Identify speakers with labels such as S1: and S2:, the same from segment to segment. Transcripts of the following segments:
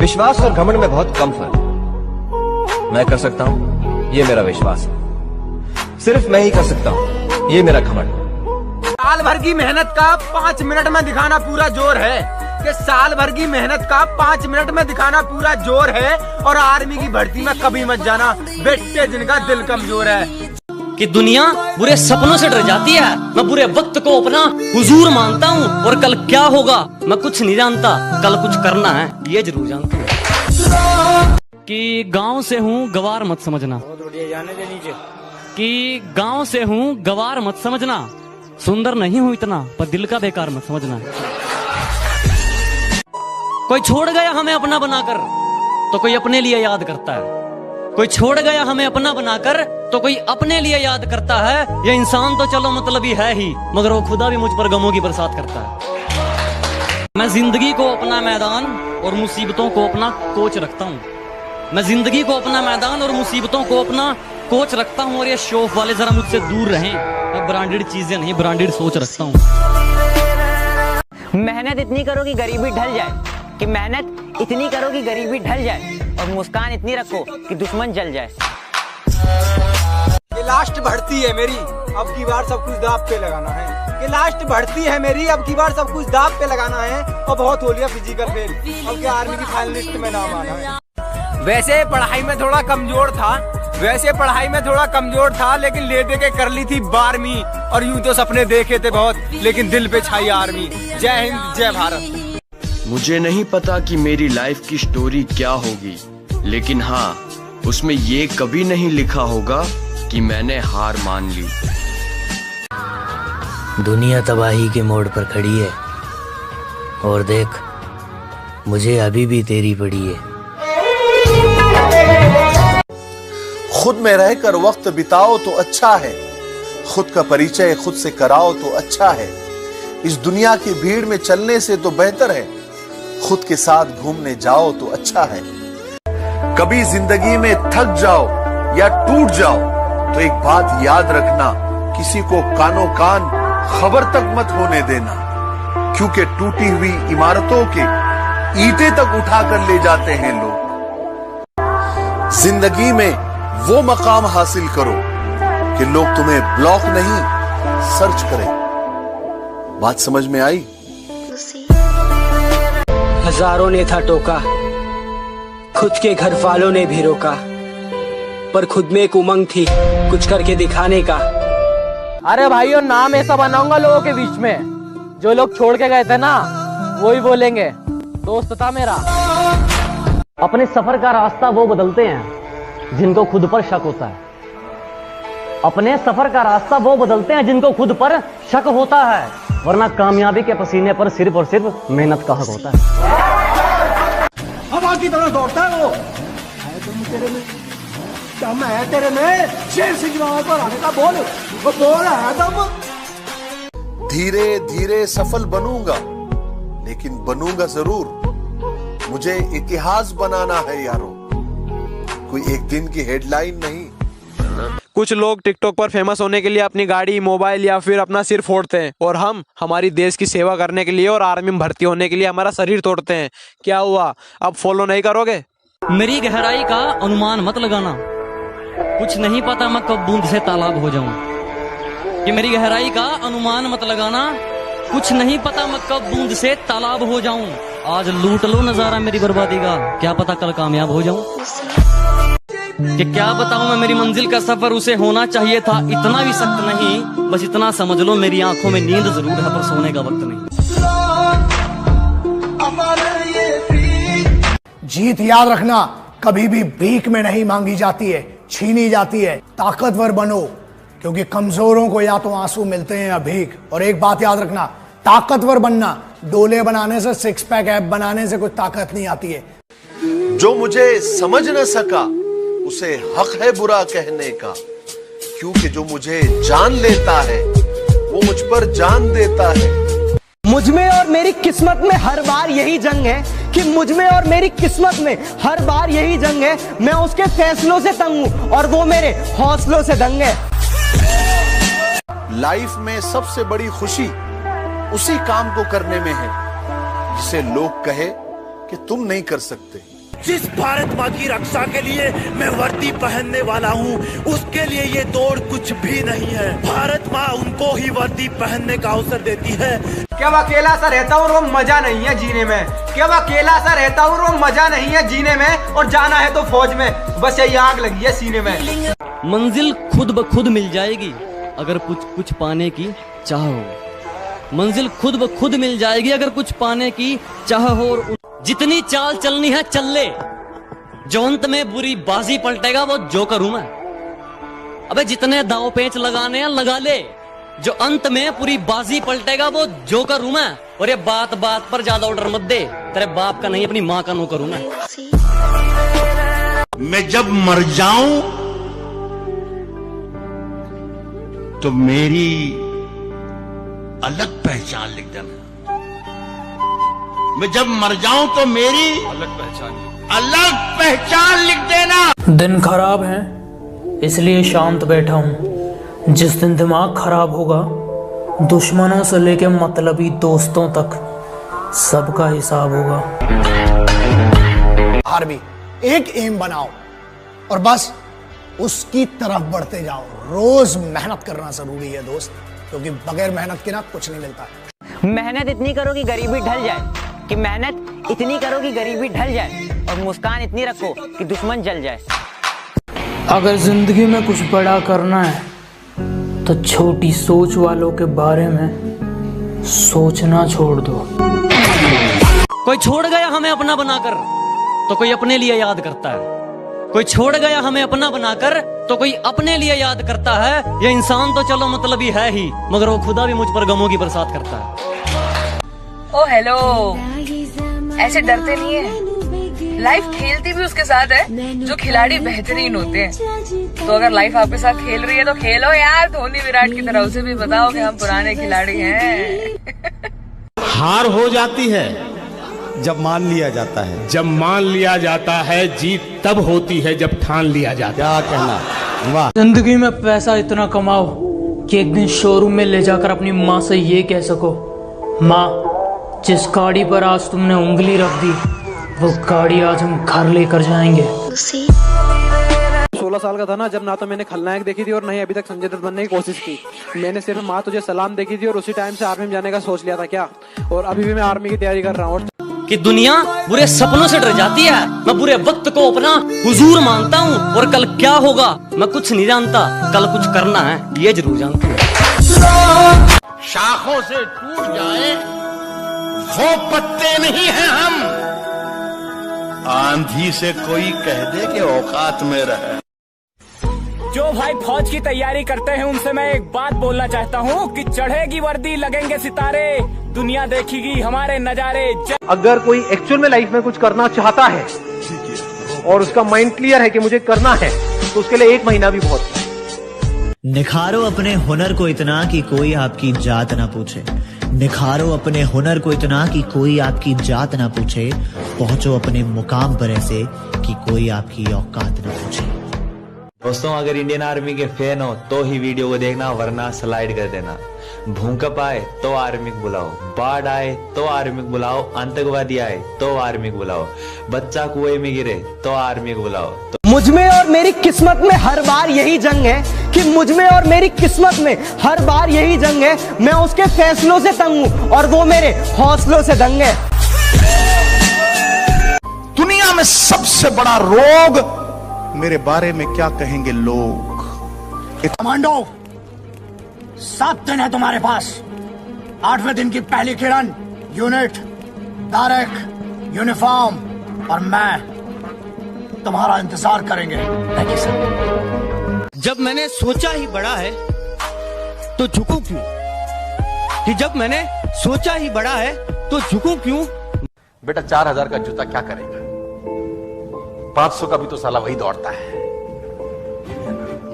S1: विश्वास और घमंड में बहुत कम फर्क। मैं कर सकता हूं, ये मेरा विश्वास है। सिर्फ मैं ही कर सकता हूं, ये मेरा घमंड।
S2: साल भर की मेहनत का 5 मिनट में दिखाना पूरा जोर है कि साल भर की मेहनत का 5 मिनट में दिखाना पूरा जोर है। और आर्मी की भर्ती में कभी मत जाना बेटे जिनका दिल कमजोर है।
S3: कि दुनिया बुरे सपनों से डर जाती है, मैं बुरे वक्त को अपना हुजूर मानता हूँ। और कल क्या होगा मैं कुछ नहीं जानता, कल कुछ करना है ये जरूर जानता हूँ। कि गांव से हूँ गवार मत समझना, कि गांव से हूँ गवार मत समझना। सुंदर नहीं हूँ इतना पर दिल का बेकार मत समझना। कोई छोड़ गया हमें अपना बनाकर तो कोई अपने लिए याद करता है। कोई छोड़ गया हमें अपना बनाकर तो कोई अपने लिए याद करता है। ये इंसान तो चलो मतलबी है ही, मगर वो खुदा भी मुझ पर गमों की बरसात करता है। मैं जिंदगी को अपना मैदान और मुसीबतों को अपना कोच रखता हूँ। मैं जिंदगी को अपना मैदान और मुसीबतों को अपना कोच रखता हूँ। और ये शौक वाले जरा मुझसे दूर रहें, मैं ब्रांडेड चीजें नहीं ब्रांडेड सोच रखता हूँ।
S4: मेहनत इतनी करो कि गरीबी ढल जाए, कि मेहनत इतनी करो कि गरीबी ढल जाए, और मुस्कान इतनी रखो कि दुश्मन जल जाए।
S2: ये लास्ट भर्ती है मेरी, अब की बार सब कुछ दाव पे लगाना है। ये लास्ट भर्ती है मेरी, अब की बार सब कुछ दाव पे लगाना है। और बहुत हो लिया फिजिकल फेल, अब क्या आर्मी की फाइनलिस्ट में नाम आना है। वैसे पढ़ाई में थोड़ा कमजोर था, लेकिन ले दे के कर ली थी 12वीं। और यूं तो सपने देखे थे बहुत, लेकिन दिल पे छाई आर्मी। जय हिंद जय भारत।
S5: मुझे नहीं पता कि मेरी लाइफ की स्टोरी क्या होगी, लेकिन हाँ उसमें ये कभी नहीं लिखा होगा कि मैंने हार मान ली।
S6: दुनिया तबाही के मोड़ पर खड़ी है और देख मुझे अभी भी तेरी पड़ी है।
S7: खुद में रहकर वक्त बिताओ तो अच्छा है, खुद का परिचय खुद से कराओ तो अच्छा है। इस दुनिया की भीड़ में चलने से तो बेहतर है खुद के साथ घूमने जाओ तो अच्छा है। कभी जिंदगी में थक जाओ या टूट जाओ तो एक बात याद रखना, किसी को कानो कान खबर तक मत होने देना, क्योंकि टूटी हुई इमारतों के ईंटें तक उठाकर ले जाते हैं लोग। जिंदगी में वो मकाम हासिल करो कि लोग तुम्हें ब्लॉक नहीं सर्च करें। बात समझ में आई?
S8: हजारों ने था टोका, खुद के घर वालों ने भी रोका, पर खुद में एक उमंग थी कुछ करके दिखाने का।
S9: अरे भाइयों नाम ऐसा बनाऊंगा लोगों के बीच में, जो लोग छोड़ के गए थे ना वही बोलेंगे दोस्त था मेरा।
S3: अपने सफर का रास्ता वो बदलते हैं जिनको खुद पर शक होता है। अपने सफर का रास्ता वो बदलते हैं जिनको खुद पर शक होता है, वरना कामयाबी के पसीने पर सिर्फ और सिर्फ मेहनत का हक होता है।
S2: हवा की तरह दौड़ता है वो, है तुम तेरे में दम है, तेरे में शेर सिंह पर आने का बोल, वो बोल है दम।
S7: धीरे धीरे सफल बनूंगा, लेकिन बनूंगा जरूर। मुझे इतिहास बनाना है यारो, कोई एक दिन की हेडलाइन नहीं।
S2: कुछ लोग टिकटॉक पर फेमस होने के लिए अपनी गाड़ी, मोबाइल या फिर अपना सिर फोड़ते हैं, और हम हमारी देश की सेवा करने के लिए और आर्मी में भर्ती होने के लिए हमारा शरीर तोड़ते हैं। क्या हुआ, अब फॉलो नहीं करोगे?
S3: मेरी गहराई का अनुमान मत लगाना, कुछ नहीं पता मैं कब बूंद से तालाब हो जाऊं। कि मेरी गहराई का अनुमान मत लगाना, कुछ नहीं पता मैं कब बूंद से तालाब हो जाऊं। आज लूट लो नजारा मेरी बर्बादी का, क्या पता कल कामयाब हो जाऊं। कि क्या बताऊं मैं मेरी मंजिल का सफर उसे होना चाहिए था इतना भी सख्त नहीं। बस इतना समझ लो मेरी आंखों में नींद जरूर है पर सोने का वक्त नहीं।
S10: जीत याद रखना कभी भी भीख में नहीं मांगी जाती है, छीनी जाती है। ताकतवर बनो, क्योंकि कमजोरों को या तो आंसू मिलते हैं या भीख। और एक बात याद रखना, ताकतवर बनना डोले बनाने से, सिक्स पैक ऐप बनाने से कुछ ताकत नहीं आती है।
S7: जो मुझे समझ न सका उसे हक है बुरा कहने का, क्योंकि जो मुझे जान लेता है वो मुझ पर जान देता है।
S8: मुझ में और मेरी किस्मत में हर बार यही जंग है, कि मुझ में और मेरी किस्मत में हर बार यही जंग है। मैं उसके फैसलों से तंग हूं और वो मेरे हौसलों से दंग है।
S7: लाइफ में सबसे बड़ी खुशी उसी काम को करने में है जिसे लोग कहे कि तुम नहीं कर सकते।
S11: जिस भारत माँ की रक्षा के लिए मैं वर्दी पहनने वाला हूँ, उसके लिए ये दौड़ कुछ भी नहीं है। भारत माँ उनको ही वर्दी पहनने का अवसर देती है।
S2: क्या वो अकेला सा रहता हूँ और वो मजा नहीं है जीने में? क्या वो अकेला सा रहता हूँ और वो मजा नहीं है जीने में? और जाना है तो फौज में, बस यही आग लगी है सीने में।
S3: मंजिल खुद ब खुद मिल जाएगी अगर कुछ पाने की चाह हो। मंजिल खुद ब खुद मिल जाएगी अगर कुछ पाने की चाह हो। और जितनी चाल चलनी है चल ले, जो अंत में बुरी बाजी पलटेगा वो जोकर हूं मैं। अबे जितने दाव पेच लगाने हैं लगा ले, जो अंत में पूरी बाजी पलटेगा वो जोकर हूं मैं। और ये बात बात पर ज्यादा ऑर्डर मत दे, तेरे बाप का नहीं अपनी माँ का नौकर हूं
S11: मैं जब मर जाऊं तो मेरी अलग पहचान लिख देना। मैं जब मर जाऊं तो मेरी अलग पहचान लिख देना।
S12: दिन खराब है इसलिए शांत बैठा हूं। जिस दिन दिमाग खराब होगा, दुश्मनों से लेके मतलबी दोस्तों तक सबका हिसाब होगा।
S10: आर्मी एक एम बनाओ और बस उसकी तरफ बढ़ते जाओ। रोज मेहनत करना जरूरी है दोस्त, क्योंकि बगैर मेहनत के ना कुछ नहीं मिलता।
S4: मेहनत इतनी करो कि गरीबी ढल जाए, कि मेहनत इतनी करो कि गरीबी ढल जाए, और मुस्कान इतनी रखो कि दुश्मन जल जाए।
S12: अगर जिंदगी में कुछ बड़ा करना है तो छोटी सोच वालों के बारे में सोचना छोड़ दो।
S3: कोई छोड़ गया हमें अपना बनाकर तो कोई अपने लिए याद करता है। कोई छोड़ गया हमें अपना बनाकर तो कोई अपने लिए याद करता है। ये इंसान तो चलो मतलब ही है ही, मगर वो खुदा भी मुझ पर गमों की बरसात करता है।
S13: ओ हेलो, ऐसे डरते नहीं है। लाइफ खेलती भी उसके साथ है जो खिलाड़ी बेहतरीन होते हैं। तो अगर लाइफ आपके साथ खेल रही है तो खेलो यार, धोनी विराट की तरह। उसे भी बताओ कि हम पुराने खिलाड़ी हैं।
S11: हार हो जाती है जब मान लिया जाता है। जब मान लिया जाता है, जीत तब होती है जब ठान लिया जाता है। क्या कहना? वाह।
S12: जिंदगी में पैसा इतना कमाओ कि एक दिन शोरूम में ले जाकर अपनी माँ से ये कह सको, माँ जिस गाड़ी पर आज तुमने उंगली रख दी वो गाड़ी आज हम घर लेकर जाएंगे।
S9: 16 साल का था ना जब ना तो मैंने खलनायक देखी थी और नहीं अभी तक संजय दत्त बनने की कोशिश की। मैंने सिर्फ माँ तुझे सलाम देखी थी और उसी टाइम से आर्मी में जाने का सोच लिया था क्या, और अभी भी मैं आर्मी की तैयारी कर रहा हूँ।
S3: कि दुनिया बुरे सपनों से डर जाती है, मैं बुरे वक्त को अपना हुजूर मानता हूँ। और कल क्या होगा मैं कुछ नहीं जानता, कल कुछ करना है ये जरूर जानता हूँ।
S11: शाखों से टूट जाए वो पत्ते नहीं हैं हम। आंधी से कोई कह दे कि औकात में रहे।
S14: जो भाई फौज की तैयारी करते हैं उनसे मैं एक बात बोलना चाहता हूँ कि चढ़ेगी वर्दी लगेंगे सितारे, दुनिया देखेगी हमारे नजारे।
S9: अगर कोई एक्चुअल में लाइफ में कुछ करना चाहता है और उसका माइंड क्लियर है कि मुझे करना है, तो उसके लिए 1 महीना भी बहुत है।
S15: निखारो अपने हुनर को इतना कि कोई आपकी जात ना पूछे। निखारो अपने हुनर को इतना कि कोई आपकी जात ना पूछे। पहुंचो अपने मुकाम पर ऐसे कि कोई आपकी औकात ना पूछे।
S1: दोस्तों, अगर इंडियन आर्मी के फैन हो तो ही वीडियो को देखना, वरना स्लाइड कर देना। भूकंप आए तो आर्मी को बुलाओ, बाढ़ आए तो आर्मी को बुलाओ, आतंकवादी आए तो आर्मी को बुलाओ, बच्चा कुएं में गिरे तो आर्मी को बुलाओ।
S8: मुझ में और मेरी किस्मत में हर बार यही जंग है कि मुझ में और मेरी किस्मत में हर बार यही जंग है। मैं उसके फैसलों से तंग हूं और वो मेरे हौसलों से दंग है।
S11: दुनिया में सबसे बड़ा रोग मेरे बारे में क्या कहेंगे लोग।
S10: कमांडो 7 दिन है तुम्हारे पास। 8वें दिन की पहली किरण, यूनिट, तारक, यूनिफॉर्म और मैं तुम्हारा इंतजार करेंगे।
S3: जब मैंने सोचा ही बड़ा है तो झुकूं क्यों? कि जब मैंने सोचा ही बड़ा है तो झुकूं क्यों?
S16: बेटा 4000 का जूता क्या करेगा? 500 का भी तो साला वही दौड़ता है।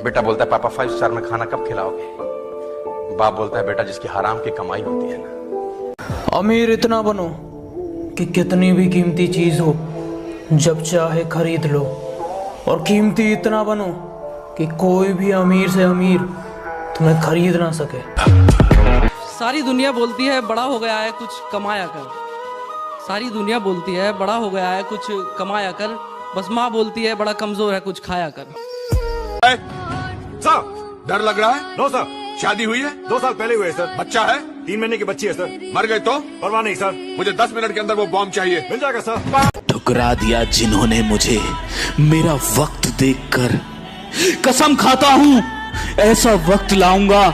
S16: बेटा बोलता है पापा 5 स्टार में खाना कब खिलाओगे? बाप बोलता है बेटा जिसकी हराम की कमाई होती है ना।
S12: अमीर इतना बनो कि कितनी भी कीमती चीज हो जब चाहे खरीद लो, और कीमती इतना बनो कि कोई भी अमीर से अमीर तुम्हें खरीद ना सके।
S9: सारी दुनिया बोलती है बड़ा हो गया है कुछ कमाया कर।
S17: सारी दुनिया बोलती है बड़ा हो गया है कुछ कमाया कर, बस माँ बोलती है बड़ा कमजोर है कुछ खाया कर।
S18: सर डर लग रहा है? No sir. शादी हुई है? 2 साल पहले हुई है सर। बच्चा है? 3 महीने की बच्ची है सर। मर गए तो? परवाह नहीं सर। मुझे 10 मिनट के अंदर वो बॉम्ब चाहिए। मिल जाएगा सर।
S11: ठुकरा दिया जिन्होंने मुझे मेरा वक्त देखकर। कसम खाता हूँ ऐसा वक्त लाऊंगा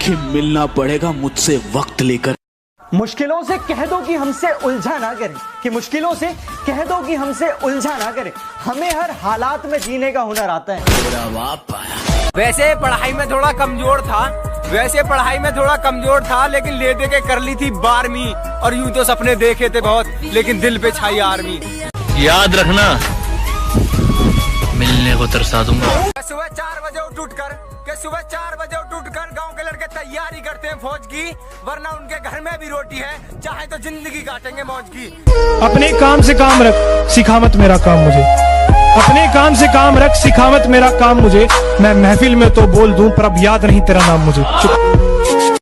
S11: कि मिलना पड़ेगा मुझसे वक्त लेकर।
S8: मुश्किलों से कह दो कि हमसे उलझा ना करें, कि मुश्किलों से कह दो कि हमसे उलझा ना करें। हमें हर हालात में जीने का हुनर आता है।
S2: वैसे पढ़ाई में थोड़ा कमजोर था, लेकिन ले दे के कर ली थी 12वीं। और यूं तो सपने देखे थे बहुत, लेकिन दिल पे छाई आर्मी।
S6: याद रखना मिलने को तरसा दूंगा।
S2: सुबह 4 बजे उठ उठकर गांव के लड़के तैयारी करते हैं फौज की, वरना उनके घर में भी रोटी है, चाहे तो जिंदगी काटेंगे मौज की।
S19: अपने काम से काम रख सिखावत मेरा काम मुझे, अपने काम से काम रख सिखावत मेरा काम मुझे। मैं महफिल में तो बोल दूं पर अब याद नहीं तेरा नाम मुझे।